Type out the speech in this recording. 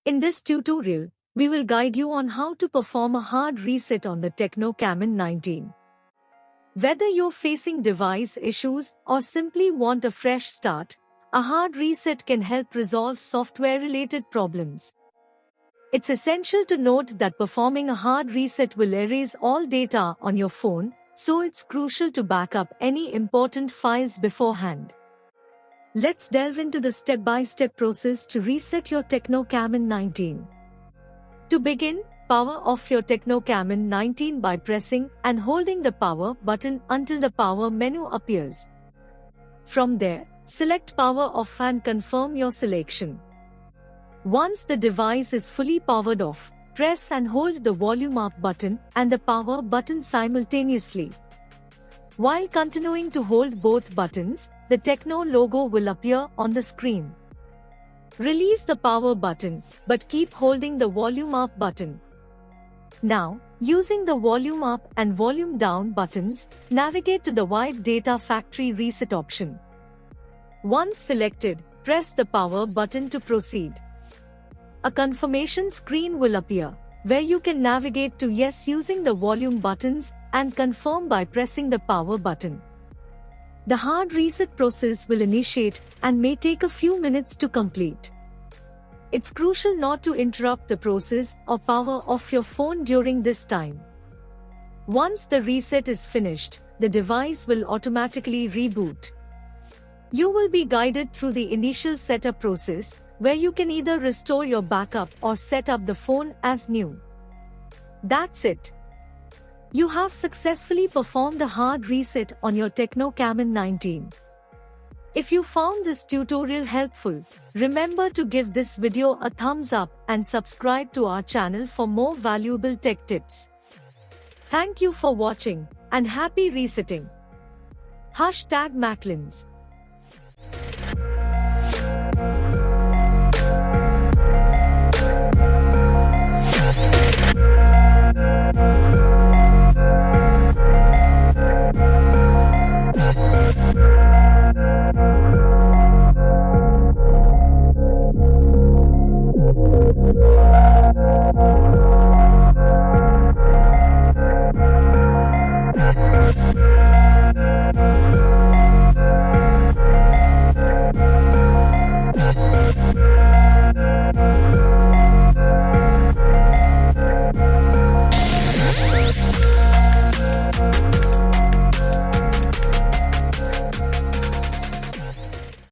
In this tutorial, we will guide you on how to perform a hard reset on the Tecno Camon 19. Whether you're facing device issues or simply want a fresh start, a hard reset can help resolve software-related problems. It's essential to note that performing a hard reset will erase all data on your phone, so it's crucial to back up any important files beforehand. Let's delve into the step-by-step process to reset your Tecno Camon 19. To begin, power off your Tecno Camon 19 by pressing and holding the power button until the power menu appears. From there, select power off and confirm your selection. Once the device is fully powered off, press and hold the volume up button and the power button simultaneously. While continuing to hold both buttons, the Tecno logo will appear on the screen. Release the power button, but keep holding the volume up button. Now, using the volume up and volume down buttons, navigate to the Wipe Data Factory Reset option. Once selected, press the power button to proceed. A confirmation screen will appear, where you can navigate to Yes using the volume buttons and confirm by pressing the power button. The hard reset process will initiate and may take a few minutes to complete. It's crucial not to interrupt the process or power off your phone during this time. Once the reset is finished, the device will automatically reboot. You will be guided through the initial setup process, where you can either restore your backup or set up the phone as new. That's it. You have successfully performed a hard reset on your Tecno Camon 19. If you found this tutorial helpful, remember to give this video a thumbs up and subscribe to our channel for more valuable tech tips. Thank you for watching and happy resetting. #Macklins